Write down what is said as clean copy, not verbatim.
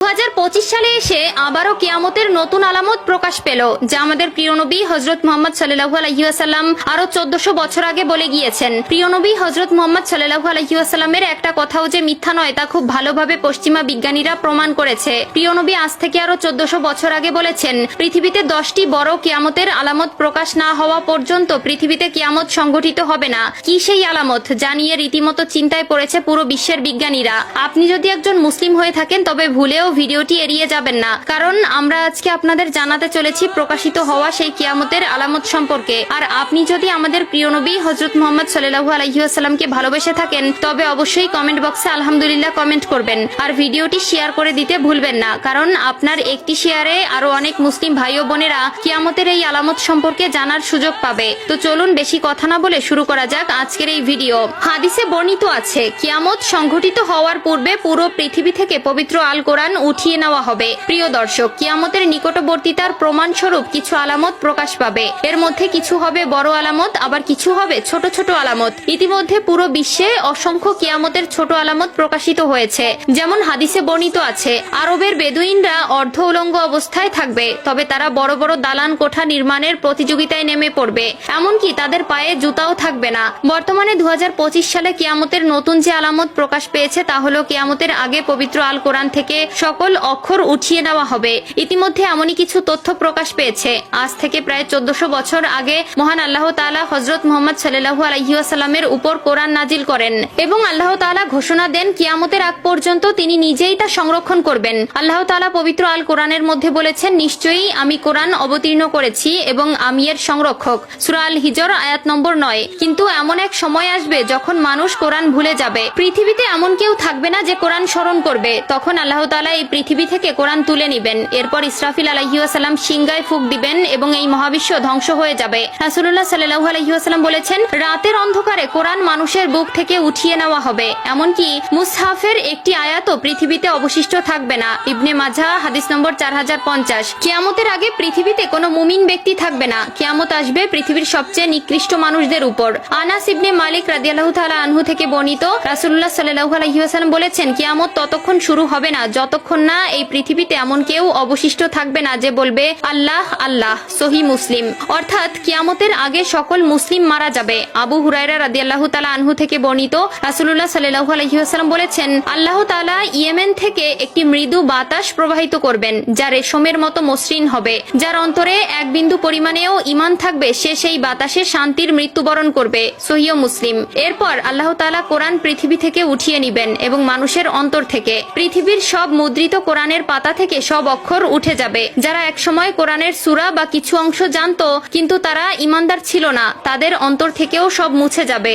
2025 সালে এসে আবারও কিয়ামতের নতুন আলামত প্রকাশ পেল, যা আমাদের প্রিয় নবী হযরত মুহাম্মদ সাল্লাল্লাহু আলাইহি ওয়াসাল্লাম আরো 1400 বছর আগে বলে গিয়েছেন। প্রিয় নবী হযরত মুহাম্মদ সাল্লাল্লাহু আলাইহি ওয়াসাল্লামের একটা কথাও যে মিথ্যা নয় তা খুব ভালোভাবে পশ্চিমা বিজ্ঞানীরা প্রমাণ করেছে। প্রিয় নবী আজ থেকে আরো 1400 বছর আগে বলেছেন, পৃথিবীতে 10টি বড় কিয়ামতের আলামত প্রকাশ না হওয়া পর্যন্ত পৃথিবীতে কিয়ামত সংঘটিত হবে না। কি সেই আলামত, যা নিয়ে রীতিমতো চিন্তায় পড়েছে পুরো বিশ্বের বিজ্ঞানীরা। আপনি যদি একজন মুসলিম হয়ে থাকেন তবে ভুলেও ভিডিওটি এড়িয়ে যাবেন না, কারণ আমরা আজকে আপনাদের জানাতে চলেছি প্রকাশিত হওয়া সেই কিয়ামতের আলামত সম্পর্কে। আর আপনি যদি আমাদের প্রিয় নবী হযরত মুহাম্মদ সাল্লাল্লাহু আলাইহি ওয়াসাল্লামকে ভালোবেসে থাকেন তবে অবশ্যই কমেন্ট বক্সে আলহামদুলিল্লাহ কমেন্ট করবেন আর ভিডিওটি শেয়ার করে দিতে ভুলবেন না, কারণ আপনার একটি শেয়ারে আরো অনেক মুসলিম ভাই ও বোনেরা কিয়ামতের এই আলামত সম্পর্কে জানার সুযোগ পাবে। তো চলুন বেশি কথা না বলে শুরু করা যাক আজকের এই ভিডিও। হাদিসে বর্ণিত আছে, কিয়ামত সংঘটিত হওয়ার পূর্বে পুরো পৃথিবী থেকে পবিত্র আল কোরআন উঠিয়ে নেওয়া হবে। প্রিয় দর্শক, কিয়ামতের নিকটবর্তীতার প্রমাণস্বরূপ কিছু আলামত প্রকাশ পাবে। এর মধ্যে কিছু হবে বড় আলামত, আবার কিছু হবে ছোট ছোট আলামত। ইতিমধ্যে পুরো বিশ্বে অসংখ্য কিয়ামতের ছোট আলামত প্রকাশিত হয়েছে। যেমন হাদিসে বর্ণিত আছে, আরবের বেদুইনরা অর্ধ উলঙ্গ অবস্থায় থাকবে, তবে তারা বড় বড় দালান কোঠা নির্মাণের প্রতিযোগিতায় নেমে পড়বে, এমনকি তাদের পায়ে জুতাও থাকবে না। বর্তমানে 2025 সালে কিয়ামতের নতুন যে আলামত প্রকাশ পেয়েছে তা হলো কিয়ামতের আগে পবিত্র আল কোরআন থেকে সকল অক্ষর উঠিয়ে নেওয়া হবে। ইতিমধ্যে এমনই কিছু তথ্য প্রকাশ পেয়েছে। আজ থেকে প্রায় 1400 বছর আগে মহান আল্লাহ তাআলা হযরত মুহাম্মদ সাল্লাল্লাহু আলাইহি ওয়াসাল্লামের উপর কোরআন নাজিল করেন এবং আল্লাহ তাআলা ঘোষণা দেন কিয়ামতের আগ পর্যন্ত তিনি নিজেই তা সংরক্ষণ করবেন। আল্লাহ তাআলা পবিত্র আল কোরআনের মধ্যে বলেছেন, নিশ্চয়ই আমি কোরআন অবতীর্ণ করেছি এবং আমি এর সংরক্ষক। সূরা আল হিজর আয়াত নম্বর 9। কিন্তু এমন এক সময় আসবে যখন মানুষ কোরআন ভুলে যাবে। পৃথিবীতে এমন কেউ থাকবে না যে কোরআন স্মরণ করবে। তখন আল্লাহ তাআলা এই পৃথিবী থেকে কোরআন তুলে নিবেন। এরপর ইসরাফিল আলাইহিস সালাম সিংহায় ফুঁক দিবেন এবং এই মহাবিশ্ব ধ্বংস হয়ে যাবে। রাসূলুল্লাহ সাল্লাল্লাহু আলাইহি ওয়াসাল্লাম বলেছেন, রাতের অন্ধকারে কোরআন মানুষের বুক থেকে উঠিয়ে নেওয়া হবে, এমনকি মুসহাফের একটি আয়াতও পৃথিবীতে অবশিষ্ট থাকবে না। ইবনে মাজাহ হাদিস নম্বর 4050। কিয়ামতের আগে পৃথিবীতে কোনো মুমিন ব্যক্তি থাকবে না। কিয়ামত আসবে পৃথিবীর সবচেয়ে নিকৃষ্ট মানুষদের উপর। আনাস ইবনে মালিক রাদিয়াল্লাহু তাআলা আনহু থেকে বর্ণিত, রাসূলুল্লাহ সাল্লাল্লাহু আলাইহি ওয়াসাল্লাম বলেছেন, কিয়ামত ততক্ষণ শুরু হবে না যতক্ষণ না এই পৃথিবীতে এমন কেউ অবশিষ্ট থাকবে না যে বলবে আল্লাহ আল্লাহ। সহিহ মুসলিম। অর্থাৎ কিয়ামতের আগে সকল মুসলিম মারা যাবে। আবু হুরায়রা রাদিয়াল্লাহু তাআলা আনহু থেকে বর্ণিত, রাসূলুল্লাহ সাল্লাল্লাহু আলাইহি ওয়াসাল্লাম বলেছেন, আল্লাহ তাআলা ইয়েমেন থেকে একটি মৃদু বাতাস প্রবাহিত করবেন যা রেশমের মতো মসৃণ হবে। যার অন্তরে এক বিন্দু পরিমাণেও ঈমান থাকবে সে সেই বাতাসে শান্তির মৃত্যুবরণ করবে। সহিহ মুসলিম। এরপর আল্লাহ তাআলা কোরআন পৃথিবী থেকে উঠিয়ে নিবেন এবং মানুষের অন্তর থেকে পৃথিবীর সব মুদ্রিত কোরআনের পাতা থেকে সব অক্ষর উঠে যাবে। যারা একসময় কোরআনের সূরা বা কিছু অংশ জানতো কিন্তু তারা ঈমানদার ছিল না, তাদের অন্তর থেকেও সব মুছে যাবে।